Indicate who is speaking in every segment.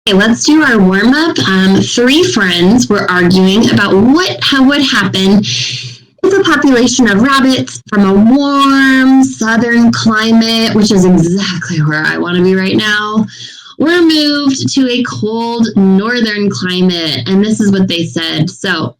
Speaker 1: Okay, let's do our warm-up. Three friends were arguing about what would happen if a population of rabbits from a warm southern climate, which is exactly where I want to be right now, were moved to a cold northern climate. And this is what they said. So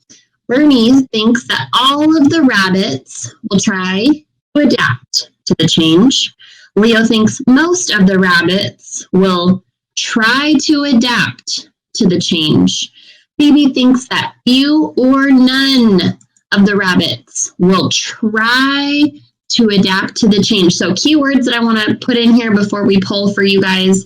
Speaker 1: Bernie thinks that all of the rabbits will try to adapt to the change. Leo thinks most of the rabbits will try to adapt to the change. Phoebe thinks that few or none of the rabbits will try to adapt to the change. So keywords that I want to put in here before we poll for you guys.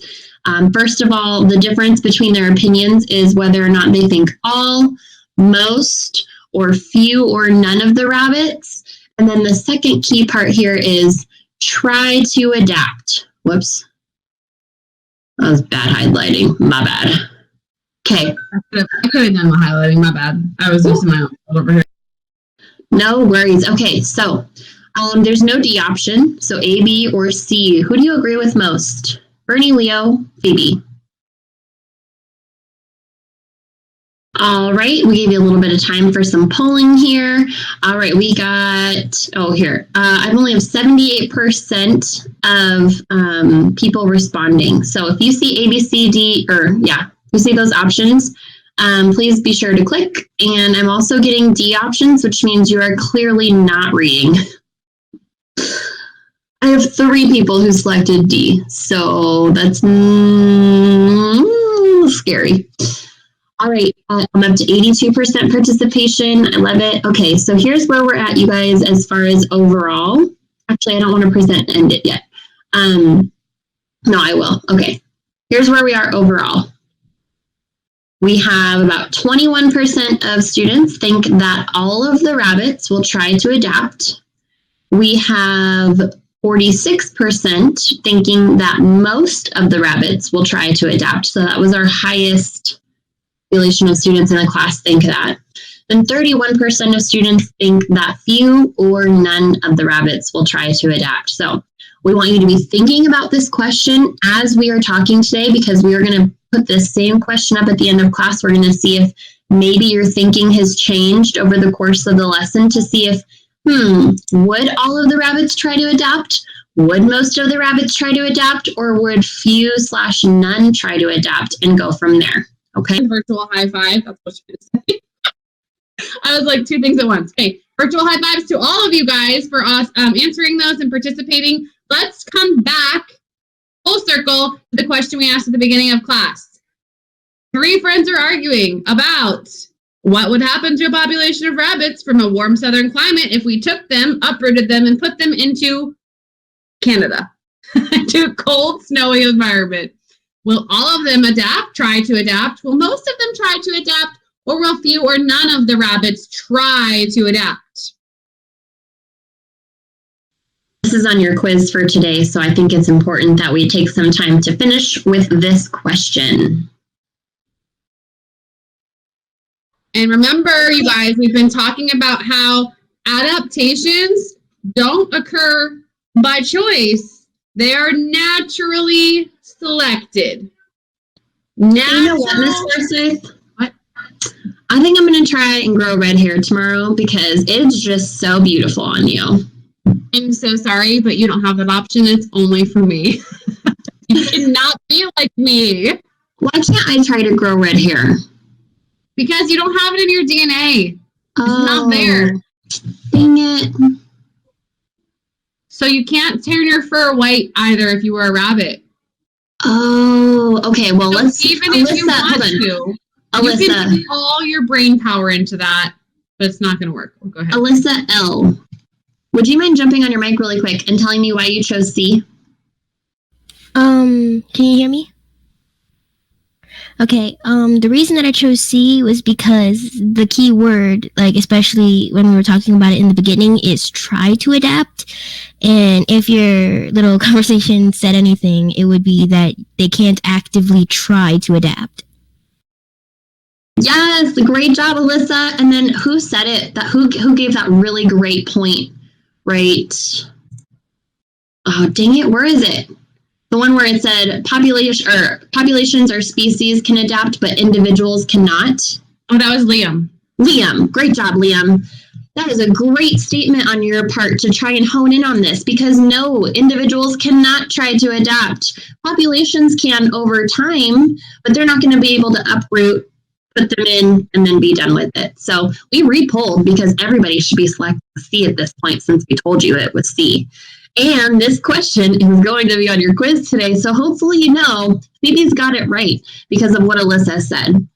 Speaker 1: First of all, the difference between their opinions is whether or not they think all, most, or few or none of the rabbits. And then the second key part here is try to adapt. Whoops. That was bad highlighting. My bad. Okay.
Speaker 2: I could have done my highlighting. My bad. I was using my own over here.
Speaker 1: No worries. Okay, so there's no D option. So A, B, or C. Who do you agree with most? Bernie, Leo, Phoebe. All right, we gave you a little bit of time for some polling here. All right, we got, I only have 78% of people responding. So if you see A, B, C, D, you see those options, please be sure to click. And I'm also getting D options, which means you are clearly not reading. I have 3 people who selected D, so that's scary. All right, I'm up to 82% participation. I love it. Okay, so here's where we're at, you guys, as far as overall. Actually, I don't want to present and end it yet. No, I will. Okay, here's where we are overall. We have about 21% of students think that all of the rabbits will try to adapt. We have 46% thinking that most of the rabbits will try to adapt. So that was our highest population of students in the class think that. Then 31% of students think that few or none of the rabbits will try to adapt. So we want you to be thinking about this question as we are talking today, because we are going to put this same question up at the end of class. We're going to see if maybe your thinking has changed over the course of the lesson to see if, would all of the rabbits try to adapt? Would most of the rabbits try to adapt? Or would few/none try to adapt and go from there? Okay.
Speaker 2: Virtual high five. That's what she was saying. I was like 2 things at once. Okay. Virtual high fives to all of you guys for us answering those and participating. Let's come back full circle to the question we asked at the beginning of class. 3 friends are arguing about what would happen to a population of rabbits from a warm southern climate if we took them, uprooted them, and put them into Canada, to a cold, snowy environment. Will all of them try to adapt? Will most of them try to adapt? Or will few or none of the rabbits try to adapt?
Speaker 1: This is on your quiz for today, so I think it's important that we take some time to finish with this question.
Speaker 2: And remember, you guys, we've been talking about how adaptations don't occur by choice. They are naturally selected.
Speaker 1: Now, you know what, Miss Forsyth?
Speaker 2: What?
Speaker 1: I think I'm going to try and grow red hair tomorrow because it's just so beautiful on you.
Speaker 2: I'm so sorry, but you don't have that option. It's only for me. You cannot be like me.
Speaker 1: Why can't I try to grow red hair?
Speaker 2: Because you don't have it in your DNA. It's not there.
Speaker 1: Dang it.
Speaker 2: So you can't turn your fur white either if you were a rabbit.
Speaker 1: Oh, okay. Well,
Speaker 2: so
Speaker 1: let's
Speaker 2: even if you want to,
Speaker 1: Alyssa,
Speaker 2: you can put all your brain power into that, but it's not going to work. Go ahead.
Speaker 1: Alyssa L. Would you mind jumping on your mic really quick and telling me why you chose C?
Speaker 3: Can you hear me? Okay, the reason that I chose C was because the key word, like especially when we were talking about it in the beginning, is try to adapt. And if your little conversation said anything, it would be that they can't actively try to adapt.
Speaker 1: Yes, great job, Alyssa. And then who said it? Who gave that really great point? Right. Oh, dang it. Where is it? The one where it said populations or species can adapt, but individuals cannot.
Speaker 2: Oh, that was Liam.
Speaker 1: Liam, great job, Liam. That is a great statement on your part to try and hone in on this, because no, individuals cannot try to adapt. Populations can over time, but they're not going to be able to uproot, put them in, and then be done with it. So we repolled because everybody should be selecting C at this point, since we told you it was C. And this question is going to be on your quiz today, so hopefully you know Phoebe's got it right because of what Alyssa said.